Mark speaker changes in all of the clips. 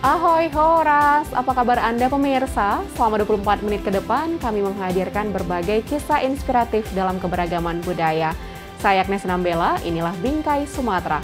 Speaker 1: Ahoy Horas, apa kabar Anda pemirsa? Selama 24 menit ke depan kami menghadirkan berbagai kisah inspiratif dalam keberagaman budaya. Saya Agnes Nambela, inilah Bingkai Sumatera.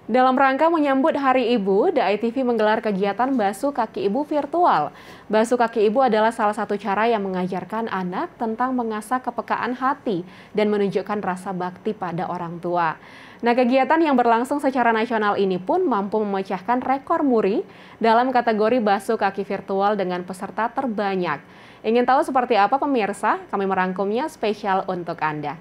Speaker 1: Dalam rangka menyambut Hari Ibu, The ITV menggelar kegiatan Basuh Kaki Ibu virtual. Basuh Kaki Ibu adalah salah satu cara yang mengajarkan anak tentang mengasah kepekaan hati dan menunjukkan rasa bakti pada orang tua. Nah, kegiatan yang berlangsung secara nasional ini pun mampu memecahkan rekor muri dalam kategori basuh kaki virtual dengan peserta terbanyak. Ingin tahu seperti apa pemirsa? Kami merangkumnya spesial untuk Anda.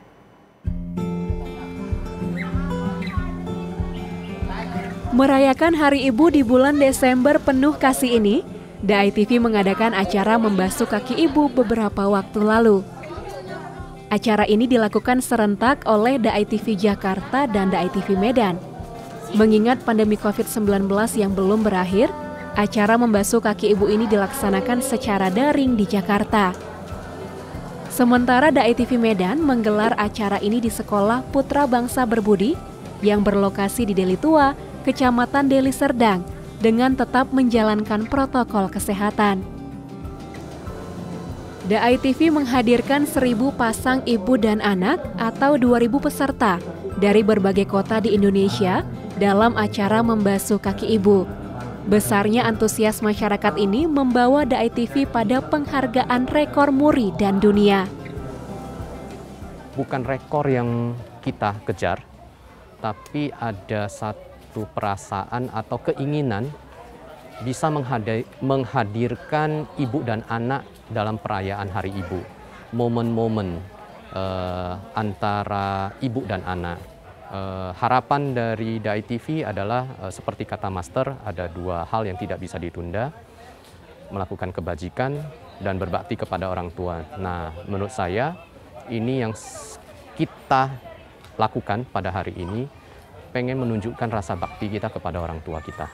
Speaker 1: Merayakan Hari Ibu di bulan Desember penuh kasih ini, The ITV mengadakan acara membasuh kaki ibu beberapa waktu lalu. Acara ini dilakukan serentak oleh The ITV Jakarta dan The ITV Medan. Mengingat pandemi COVID-19 yang belum berakhir, acara membasuh kaki ibu ini dilaksanakan secara daring di Jakarta. Sementara The ITV Medan menggelar acara ini di Sekolah Putra Bangsa Berbudi yang berlokasi di Deli Tua, Kecamatan Deli Serdang, dengan tetap menjalankan protokol kesehatan. The ITV menghadirkan 1.000 pasang ibu dan anak atau 2.000 peserta dari berbagai kota di Indonesia dalam acara membasuh kaki ibu. Besarnya antusias masyarakat ini membawa The ITV pada penghargaan rekor muri dan dunia.
Speaker 2: Bukan rekor yang kita kejar, tapi ada satu perasaan atau keinginan bisa menghadirkan ibu dan anak dalam perayaan Hari Ibu. Momen-momen antara ibu dan anak. Harapan dari The ITV adalah seperti kata Master, ada dua hal yang tidak bisa ditunda, melakukan kebajikan dan berbakti kepada orang tua. Nah, menurut saya ini yang kita lakukan pada hari ini, pengen menunjukkan rasa bakti kita kepada orang tua kita.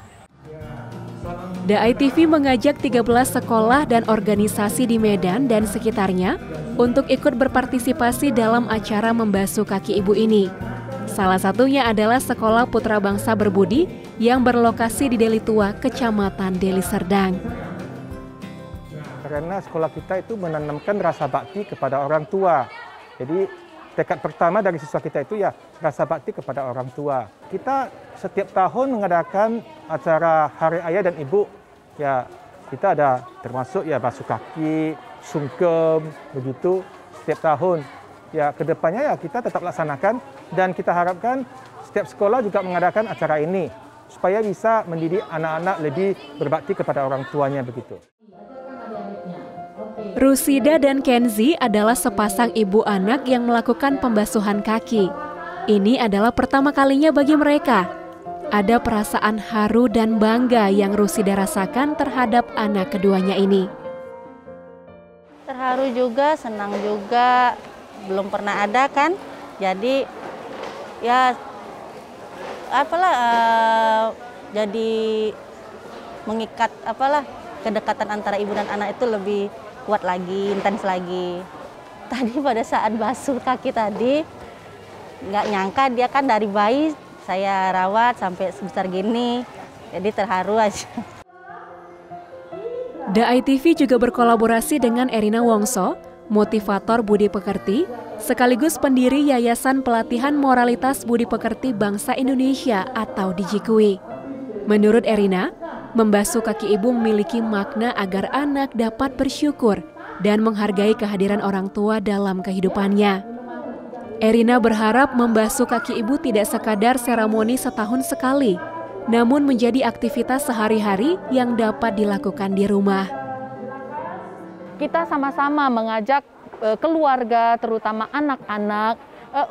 Speaker 1: The ITV mengajak 13 sekolah dan organisasi di Medan dan sekitarnya untuk ikut berpartisipasi dalam acara membasuh kaki ibu ini. Salah satunya adalah Sekolah Putra Bangsa Berbudi yang berlokasi di Deli Tua, Kecamatan Deli Serdang.
Speaker 3: Karena sekolah kita itu menanamkan rasa bakti kepada orang tua. Jadi tekad pertama dari siswa kita itu ya rasa bakti kepada orang tua. Kita setiap tahun mengadakan acara Hari Ayah dan Ibu. Ya, kita ada termasuk ya basuh kaki, sungkem, begitu setiap tahun. Ya, kedepannya ya kita tetap laksanakan dan kita harapkan setiap sekolah juga mengadakan acara ini supaya bisa mendidik anak-anak lebih berbakti kepada orang tuanya begitu.
Speaker 1: Rusida dan Kenzi adalah sepasang ibu anak yang melakukan pembasuhan kaki. Ini adalah pertama kalinya bagi mereka. Ada perasaan haru dan bangga yang Rusida rasakan terhadap anak keduanya ini.
Speaker 4: Terharu juga, senang juga, belum pernah ada kan. Jadi ya jadi mengikat kedekatan antara ibu dan anak itu lebih kuat lagi, intens lagi. Tadi pada saat basuh kaki tadi, nggak nyangka dia kan dari bayi saya rawat sampai sebesar gini, jadi terharu aja.
Speaker 1: The ITV juga berkolaborasi dengan Erina Wongso, motivator budi pekerti, sekaligus pendiri Yayasan Pelatihan Moralitas Budi Pekerti Bangsa Indonesia atau DJKUI. Menurut Erina, membasuh kaki ibu memiliki makna agar anak dapat bersyukur dan menghargai kehadiran orang tua dalam kehidupannya. Erina berharap membasuh kaki ibu tidak sekadar seremoni setahun sekali, namun menjadi aktivitas sehari-hari yang dapat dilakukan di rumah.
Speaker 5: Kita sama-sama mengajak keluarga, terutama anak-anak,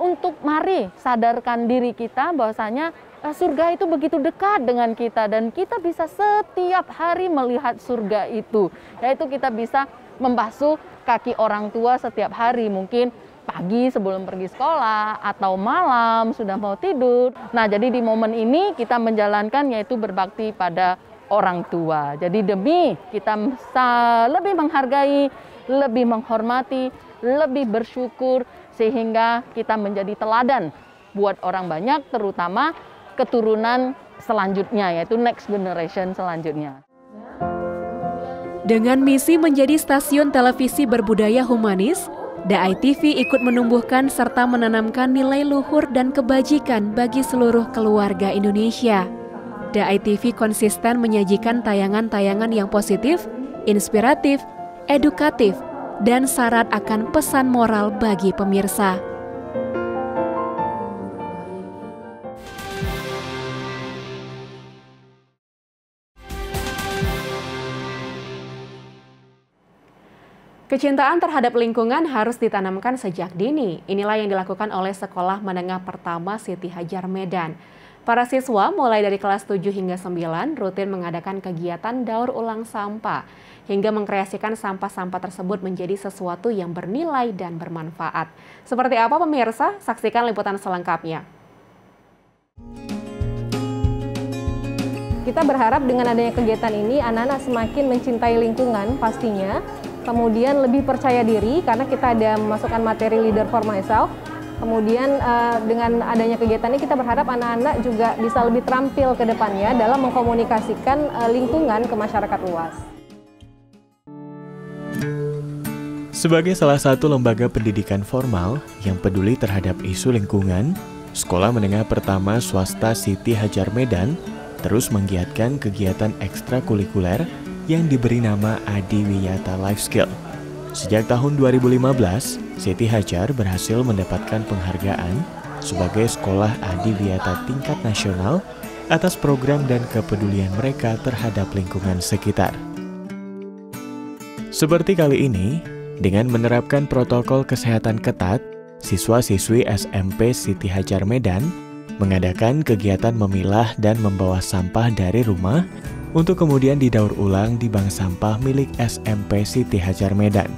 Speaker 5: untuk mari sadarkan diri kita bahwasanya surga itu begitu dekat dengan kita dan kita bisa setiap hari melihat surga itu. Yaitu kita bisa membasuh kaki orang tua setiap hari, mungkin pagi sebelum pergi sekolah atau malam sudah mau tidur. Nah, jadi di momen ini kita menjalankan yaitu berbakti pada orang tua. Jadi demi kita bisa lebih menghargai, lebih menghormati, lebih bersyukur sehingga kita menjadi teladan buat orang banyak, terutama keturunan selanjutnya, yaitu next generation selanjutnya.
Speaker 1: Dengan misi menjadi stasiun televisi berbudaya humanis, DAI-TV ikut menumbuhkan serta menanamkan nilai luhur dan kebajikan bagi seluruh keluarga Indonesia. DAI-TV konsisten menyajikan tayangan-tayangan yang positif, inspiratif, edukatif, dan syarat akan pesan moral bagi pemirsa. Kecintaan terhadap lingkungan harus ditanamkan sejak dini. Inilah yang dilakukan oleh Sekolah Menengah Pertama Siti Hajar Medan. Para siswa mulai dari kelas 7 hingga 9 rutin mengadakan kegiatan daur ulang sampah hingga mengkreasikan sampah-sampah tersebut menjadi sesuatu yang bernilai dan bermanfaat. Seperti apa pemirsa? Saksikan liputan selengkapnya.
Speaker 6: Kita berharap dengan adanya kegiatan ini anak-anak semakin mencintai lingkungan pastinya. Kemudian lebih percaya diri karena kita ada memasukkan materi Leader for Myself. Kemudian dengan adanya kegiatan ini kita berharap anak-anak juga bisa lebih terampil ke depannya dalam mengkomunikasikan lingkungan ke masyarakat luas.
Speaker 7: Sebagai salah satu lembaga pendidikan formal yang peduli terhadap isu lingkungan, Sekolah Menengah Pertama Swasta Siti Hajar Medan terus menggiatkan kegiatan ekstrakurikuler yang diberi nama Adi Wiyata Life Skill. Sejak tahun 2015, Siti Hajar berhasil mendapatkan penghargaan sebagai sekolah Adi Wiyata tingkat nasional atas program dan kepedulian mereka terhadap lingkungan sekitar. Seperti kali ini, dengan menerapkan protokol kesehatan ketat, siswa-siswi SMP Siti Hajar Medan mengadakan kegiatan memilah dan membawa sampah dari rumah untuk kemudian didaur ulang di bank sampah milik SMP Siti Hajar Medan.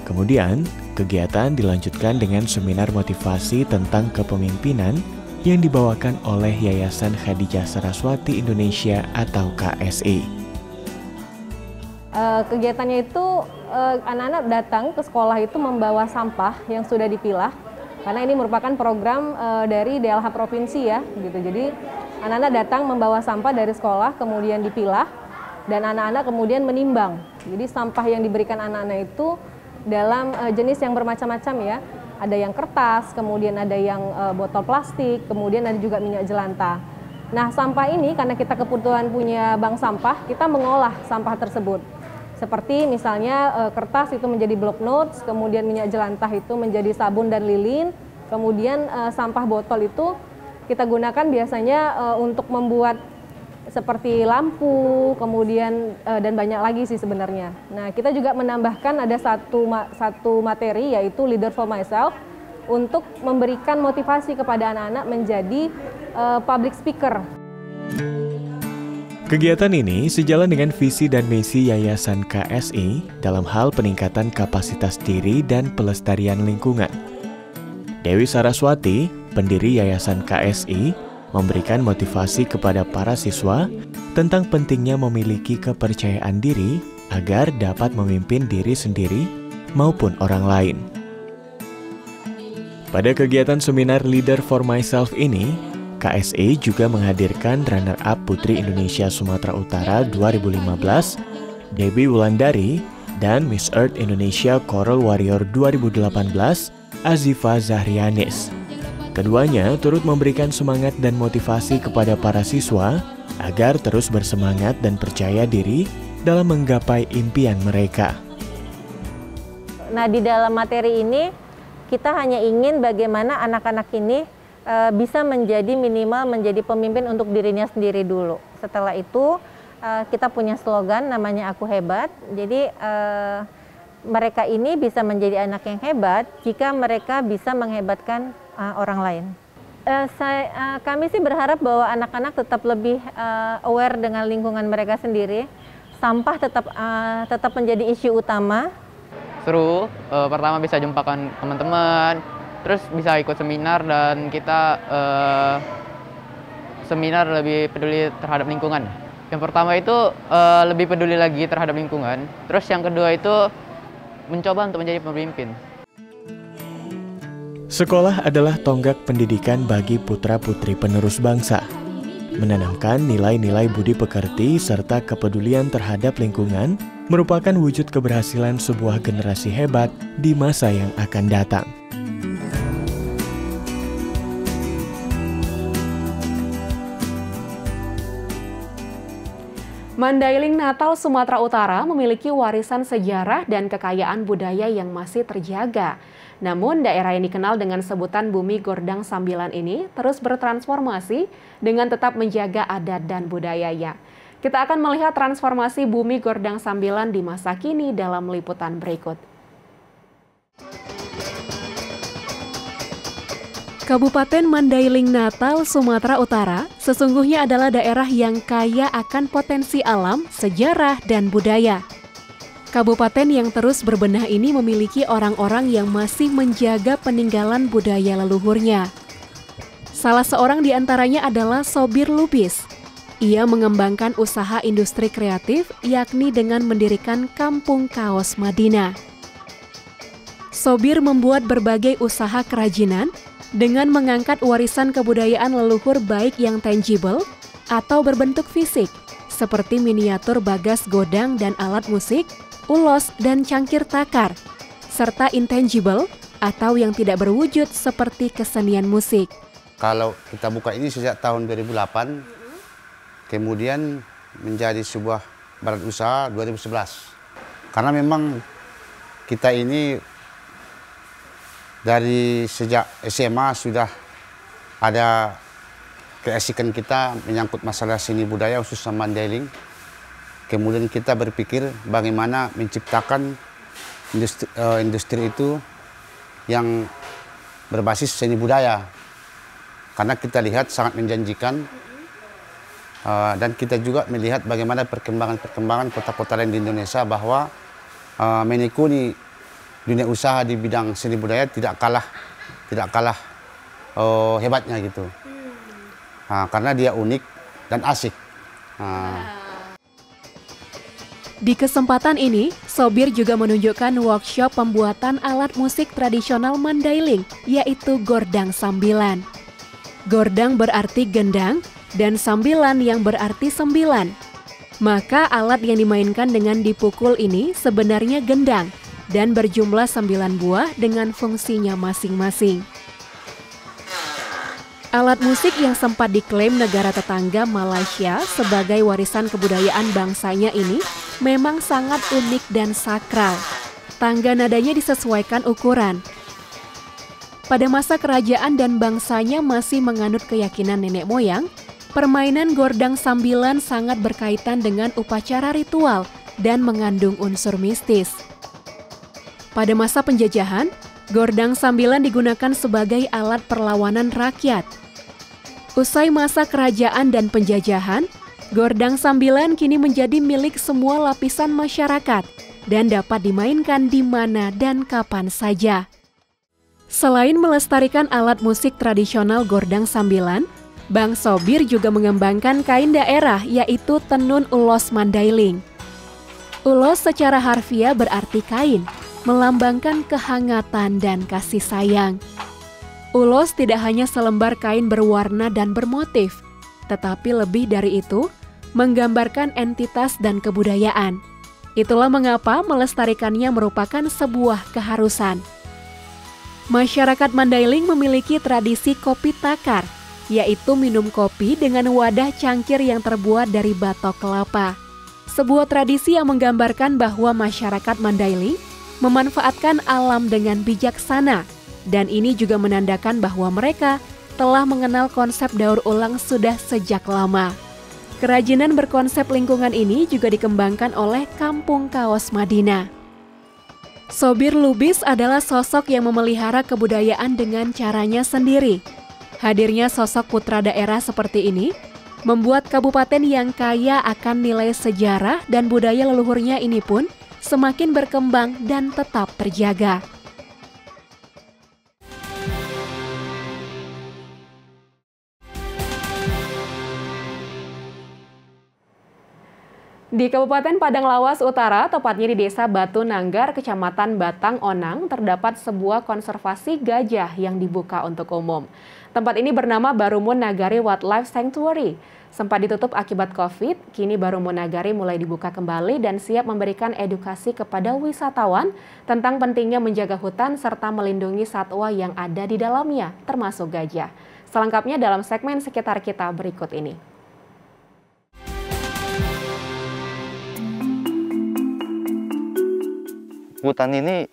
Speaker 7: Kemudian, kegiatan dilanjutkan dengan seminar motivasi tentang kepemimpinan yang dibawakan oleh Yayasan Khadijah Saraswati Indonesia atau KSI.
Speaker 6: Kegiatannya itu anak-anak datang ke sekolah itu membawa sampah yang sudah dipilah, karena ini merupakan program dari DLH Provinsi ya, gitu. Jadi anak-anak datang membawa sampah dari sekolah, kemudian dipilah, dan anak-anak kemudian menimbang. Jadi sampah yang diberikan anak-anak itu dalam jenis yang bermacam-macam ya. Ada yang kertas, kemudian ada yang botol plastik, kemudian ada juga minyak jelantah. Nah, sampah ini karena kita kebetulan punya bank sampah, kita mengolah sampah tersebut. Seperti misalnya kertas itu menjadi block notes, kemudian minyak jelantah itu menjadi sabun dan lilin, kemudian sampah botol itu kita gunakan biasanya untuk membuat seperti lampu, kemudian dan banyak lagi sih sebenarnya. Nah, kita juga menambahkan ada satu materi yaitu Leader for Myself untuk memberikan motivasi kepada anak-anak menjadi public speaker.
Speaker 7: Kegiatan ini sejalan dengan visi dan misi Yayasan KSI dalam hal peningkatan kapasitas diri dan pelestarian lingkungan. Dewi Saraswati, pendiri Yayasan KSI, memberikan motivasi kepada para siswa tentang pentingnya memiliki kepercayaan diri agar dapat memimpin diri sendiri maupun orang lain. Pada kegiatan seminar Leader for Myself ini, KSI juga menghadirkan runner-up Putri Indonesia Sumatera Utara 2015, Debbie Wulandari, dan Miss Earth Indonesia Coral Warrior 2018, Azifa Zahrianis. Keduanya turut memberikan semangat dan motivasi kepada para siswa agar terus bersemangat dan percaya diri dalam menggapai impian mereka.
Speaker 4: Nah, di dalam materi ini kita hanya ingin bagaimana anak-anak ini bisa minimal menjadi pemimpin untuk dirinya sendiri dulu. Setelah itu kita punya slogan namanya Aku Hebat. Jadi mereka ini bisa menjadi anak yang hebat jika mereka bisa menghebatkan orang lain. Kami sih berharap bahwa anak-anak tetap lebih aware dengan lingkungan mereka sendiri. Sampah tetap menjadi isu utama.
Speaker 8: Seru, pertama bisa jumpakan teman-teman, terus bisa ikut seminar dan kita seminar lebih peduli terhadap lingkungan. Yang pertama itu lebih peduli lagi terhadap lingkungan, terus yang kedua itu mencoba untuk menjadi pemimpin.
Speaker 7: Sekolah adalah tonggak pendidikan bagi putra-putri penerus bangsa. Menanamkan nilai-nilai budi pekerti serta kepedulian terhadap lingkungan merupakan wujud keberhasilan sebuah generasi hebat di masa yang akan datang.
Speaker 1: Mandailing Natal Sumatera Utara memiliki warisan sejarah dan kekayaan budaya yang masih terjaga. Namun daerah yang dikenal dengan sebutan Bumi Gordang Sambilan ini terus bertransformasi dengan tetap menjaga adat dan budayanya. Kita akan melihat transformasi Bumi Gordang Sambilan di masa kini dalam liputan berikut. Kabupaten Mandailing Natal, Sumatera Utara sesungguhnya adalah daerah yang kaya akan potensi alam, sejarah, dan budaya. Kabupaten yang terus berbenah ini memiliki orang-orang yang masih menjaga peninggalan budaya leluhurnya. Salah seorang di antaranya adalah Sobir Lubis. Ia mengembangkan usaha industri kreatif, yakni dengan mendirikan Kampung Kaos Madinah. Sobir membuat berbagai usaha kerajinan dengan mengangkat warisan kebudayaan leluhur baik yang tangible atau berbentuk fisik, seperti miniatur bagas godang dan alat musik, ulos dan cangkir takar, serta intangible atau yang tidak berwujud seperti kesenian musik.
Speaker 9: Kalau kita buka ini sejak tahun 2008, kemudian menjadi sebuah badan usaha 2011. Karena memang kita ini dari sejak SMA sudah ada keasikan kita menyangkut masalah seni budaya khususnya Mandailing. Kemudian kita berpikir bagaimana menciptakan industri itu yang berbasis seni budaya. Karena kita lihat sangat menjanjikan dan kita juga melihat bagaimana perkembangan kota-kota lain di Indonesia bahwa menekuni dunia usaha di bidang seni budaya tidak kalah hebatnya gitu. Karena dia unik dan asik.
Speaker 1: Di kesempatan ini, Sobir juga menunjukkan workshop pembuatan alat musik tradisional Mandailing, yaitu Gordang Sambilan. Gordang berarti gendang, dan sambilan yang berarti sembilan. Maka alat yang dimainkan dengan dipukul ini sebenarnya gendang, dan berjumlah 9 buah dengan fungsinya masing-masing. Alat musik yang sempat diklaim negara tetangga Malaysia sebagai warisan kebudayaan bangsanya ini memang sangat unik dan sakral. Tangga nadanya disesuaikan ukuran. Pada masa kerajaan dan bangsanya masih menganut keyakinan nenek moyang, permainan Gordang Sambilan sangat berkaitan dengan upacara ritual dan mengandung unsur mistis. Pada masa penjajahan, Gordang Sambilan digunakan sebagai alat perlawanan rakyat. Usai masa kerajaan dan penjajahan, Gordang Sambilan kini menjadi milik semua lapisan masyarakat dan dapat dimainkan di mana dan kapan saja. Selain melestarikan alat musik tradisional Gordang Sambilan, Bang Sobir juga mengembangkan kain daerah yaitu tenun ulos Mandailing. Ulos secara harfiah berarti kain, melambangkan kehangatan dan kasih sayang. Ulos tidak hanya selembar kain berwarna dan bermotif, tetapi lebih dari itu, menggambarkan entitas dan kebudayaan. Itulah mengapa melestarikannya merupakan sebuah keharusan. Masyarakat Mandailing memiliki tradisi kopi takar, yaitu minum kopi dengan wadah cangkir yang terbuat dari batok kelapa. Sebuah tradisi yang menggambarkan bahwa masyarakat Mandailing memanfaatkan alam dengan bijaksana, dan ini juga menandakan bahwa mereka telah mengenal konsep daur ulang sudah sejak lama. Kerajinan berkonsep lingkungan ini juga dikembangkan oleh Kampung Kaos Madinah. Sobir Lubis adalah sosok yang memelihara kebudayaan dengan caranya sendiri. Hadirnya sosok putra daerah seperti ini membuat kabupaten yang kaya akan nilai sejarah dan budaya leluhurnya ini pun semakin berkembang dan tetap terjaga. Di Kabupaten Padang Lawas Utara, tepatnya di Desa Batu Nanggar, Kecamatan Batang Onang, terdapat sebuah konservasi gajah yang dibuka untuk umum. Tempat ini bernama Barumun Nagari Wildlife Sanctuary. Sempat ditutup akibat COVID, kini Barumun Nagari mulai dibuka kembali dan siap memberikan edukasi kepada wisatawan tentang pentingnya menjaga hutan serta melindungi satwa yang ada di dalamnya, termasuk gajah. Selengkapnya dalam segmen Sekitar Kita berikut ini.
Speaker 10: Hutan ini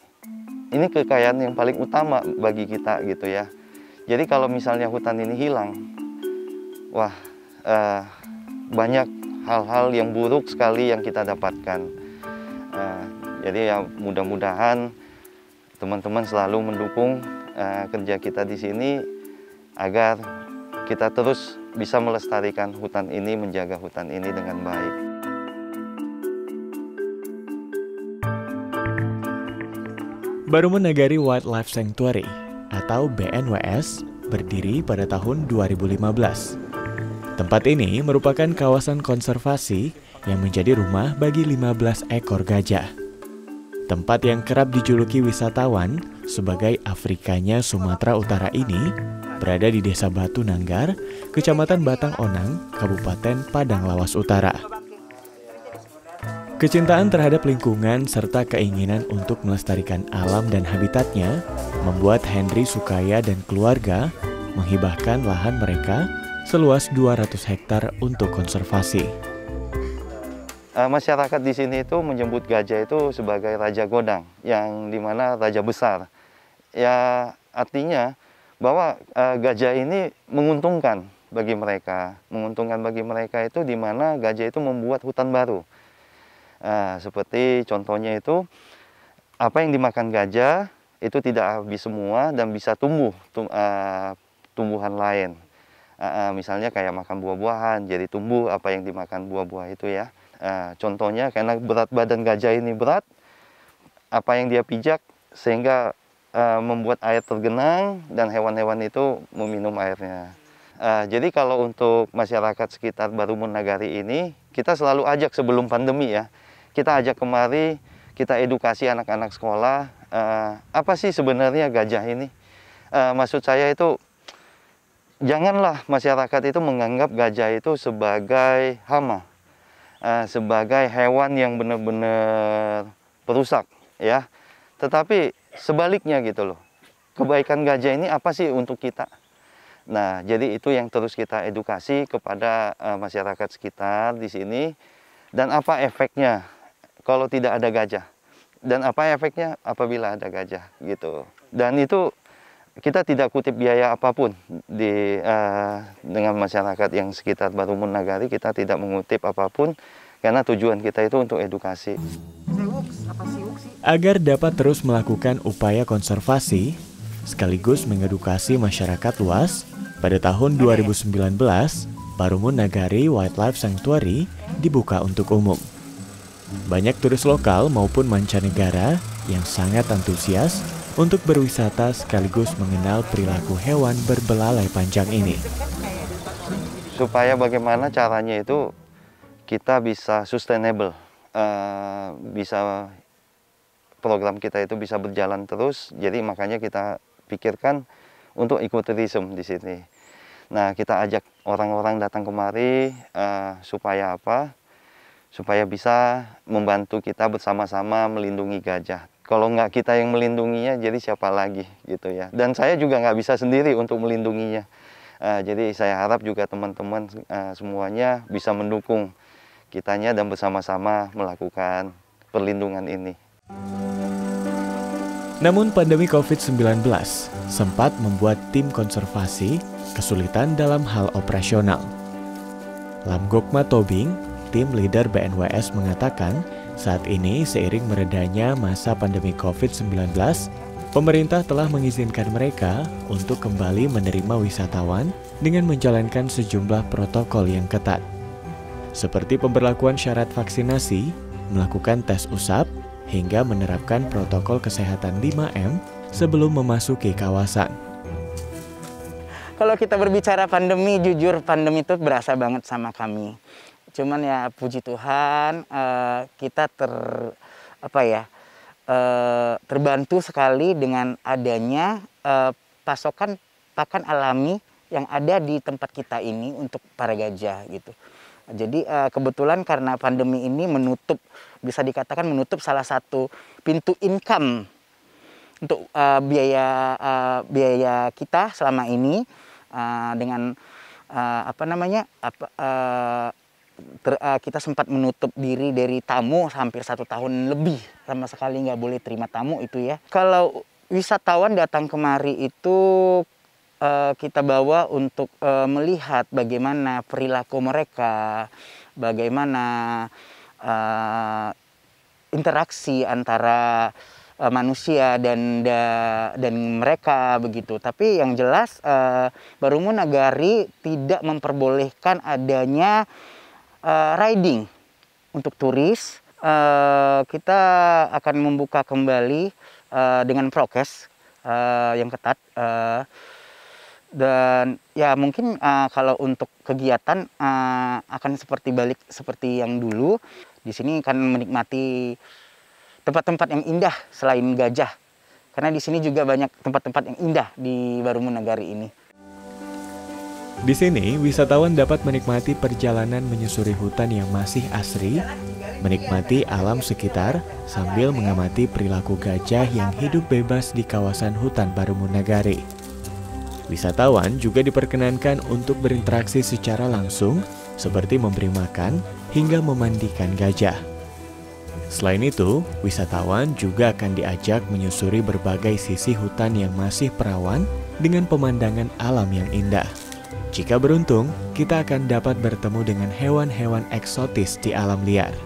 Speaker 10: kekayaan yang paling utama bagi kita gitu ya. Jadi kalau misalnya hutan ini hilang, wah banyak hal-hal yang buruk sekali yang kita dapatkan. Jadi ya mudah-mudahan teman-teman selalu mendukung kerja kita di sini agar kita terus bisa melestarikan hutan ini, menjaga hutan ini dengan baik.
Speaker 7: Barumun Nagari Wildlife Sanctuary atau BNWS berdiri pada tahun 2015. Tempat ini merupakan kawasan konservasi yang menjadi rumah bagi 15 ekor gajah. Tempat yang kerap dijuluki wisatawan sebagai Afrikanya Sumatera Utara ini berada di Desa Batu Nanggar, Kecamatan Batang Onang, Kabupaten Padang Lawas Utara. Kecintaan terhadap lingkungan serta keinginan untuk melestarikan alam dan habitatnya membuat Henry Sukaya dan keluarga menghibahkan lahan mereka seluas 200 hektar untuk konservasi.
Speaker 10: Masyarakat di sini itu menyebut gajah itu sebagai Raja Godang, yang dimana Raja Besar. Ya artinya bahwa gajah ini menguntungkan bagi mereka. Menguntungkan bagi mereka itu dimana gajah itu membuat hutan baru. Seperti contohnya itu, apa yang dimakan gajah itu tidak habis semua dan bisa tumbuh tumbuhan lain. Misalnya kayak makan buah-buahan, jadi tumbuh apa yang dimakan buah-buah itu ya. Contohnya karena berat badan gajah ini berat, apa yang dia pijak sehingga membuat air tergenang dan hewan-hewan itu meminum airnya. Jadi kalau untuk masyarakat sekitar Barumun Nagari ini, kita selalu ajak sebelum pandemi ya, kita ajak kemari, kita edukasi anak-anak sekolah, apa sih sebenarnya gajah ini? Maksud saya itu, janganlah masyarakat itu menganggap gajah itu sebagai hama, sebagai hewan yang benar-benar perusak, ya. Tetapi sebaliknya gitu loh, kebaikan gajah ini apa sih untuk kita? Nah, jadi itu yang terus kita edukasi kepada masyarakat sekitar di sini. Dan apa efeknya kalau tidak ada gajah? Dan apa efeknya apabila ada gajah gitu. Dan itu kita tidak kutip biaya apapun dengan masyarakat yang sekitar Barumun Nagari, kita tidak mengutip apapun karena tujuan kita itu untuk edukasi.
Speaker 7: Agar dapat terus melakukan upaya konservasi sekaligus mengedukasi masyarakat luas, pada tahun 2019, Barumun Nagari Wildlife Sanctuary dibuka untuk umum. Banyak turis lokal maupun mancanegara yang sangat antusias untuk berwisata sekaligus mengenal perilaku hewan berbelalai panjang ini.
Speaker 10: Supaya bagaimana caranya itu kita bisa sustainable, bisa program kita itu bisa berjalan terus. Jadi makanya kita pikirkan untuk ekoturism di sini. Nah, kita ajak orang-orang datang kemari supaya apa? Supaya bisa membantu kita bersama-sama melindungi gajah. Kalau nggak kita yang melindunginya, jadi siapa lagi gitu ya. Dan saya juga nggak bisa sendiri untuk melindunginya. Jadi saya harap juga teman-teman semuanya bisa mendukung kitanya dan bersama-sama melakukan perlindungan ini.
Speaker 7: Namun pandemi COVID-19 sempat membuat tim konservasi kesulitan dalam hal operasional. Lamgokma Tobing, tim leader BNWS mengatakan, saat ini seiring meredanya masa pandemi COVID-19, pemerintah telah mengizinkan mereka untuk kembali menerima wisatawan dengan menjalankan sejumlah protokol yang ketat. Seperti pemberlakuan syarat vaksinasi, melakukan tes usap, hingga menerapkan protokol kesehatan 5M sebelum memasuki kawasan.
Speaker 11: Kalau kita berbicara pandemi, jujur pandemi itu berasa banget sama kami. Cuman ya puji Tuhan kita terbantu sekali dengan adanya pasokan pakan alami yang ada di tempat kita ini untuk para gajah gitu. Jadi kebetulan karena pandemi ini bisa dikatakan menutup salah satu pintu income untuk biaya kita selama ini dengan kita sempat menutup diri dari tamu hampir 1 tahun lebih, sama sekali nggak boleh terima tamu itu ya. Kalau wisatawan datang kemari itu kita bawa untuk melihat bagaimana perilaku mereka, bagaimana interaksi antara manusia dan mereka begitu. Tapi yang jelas Barumu Nagari tidak memperbolehkan adanya riding untuk turis. Kita akan membuka kembali dengan prokes yang ketat. Dan ya mungkin kalau untuk kegiatan akan seperti yang dulu. Di sini akan menikmati tempat-tempat yang indah selain gajah. Karena di sini juga banyak tempat-tempat yang indah di Barumu Nagari ini.
Speaker 7: Di sini, wisatawan dapat menikmati perjalanan menyusuri hutan yang masih asri, menikmati alam sekitar, sambil mengamati perilaku gajah yang hidup bebas di kawasan hutan Barumu Nagari. Wisatawan juga diperkenankan untuk berinteraksi secara langsung, seperti memberi makan hingga memandikan gajah. Selain itu, wisatawan juga akan diajak menyusuri berbagai sisi hutan yang masih perawan dengan pemandangan alam yang indah. Jika beruntung, kita akan dapat bertemu dengan hewan-hewan eksotis di alam liar.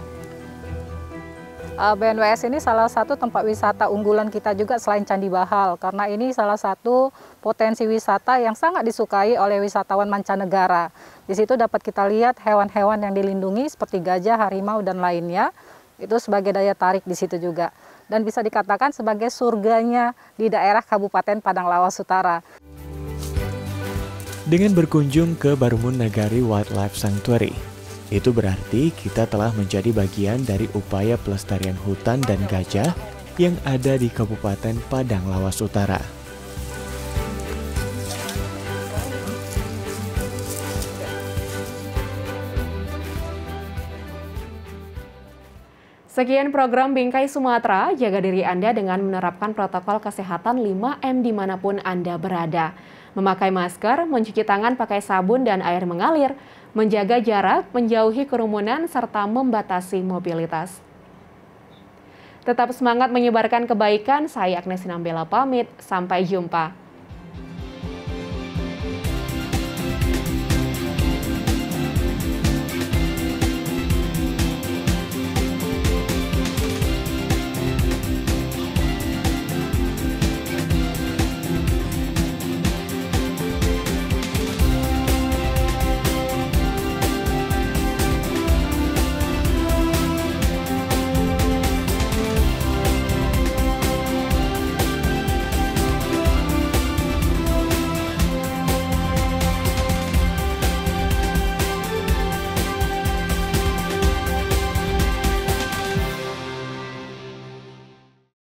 Speaker 12: BNWS ini salah satu tempat wisata unggulan kita juga selain Candi Bahal, karena ini salah satu potensi wisata yang sangat disukai oleh wisatawan mancanegara. Di situ dapat kita lihat hewan-hewan yang dilindungi seperti gajah, harimau, dan lainnya. Itu sebagai daya tarik di situ juga. Dan bisa dikatakan sebagai surganya di daerah Kabupaten Padang Lawas Utara.
Speaker 7: Dengan berkunjung ke Barumu Nagari Wildlife Sanctuary, itu berarti kita telah menjadi bagian dari upaya pelestarian hutan dan gajah yang ada di Kabupaten Padang Lawas Utara.
Speaker 1: Sekian program Bingkai Sumatera, jaga diri Anda dengan menerapkan protokol kesehatan 5M dimanapun Anda berada. Memakai masker, mencuci tangan pakai sabun dan air mengalir, menjaga jarak, menjauhi kerumunan, serta membatasi mobilitas. Tetap semangat menyebarkan kebaikan, saya Agnes Sinambela pamit, sampai jumpa.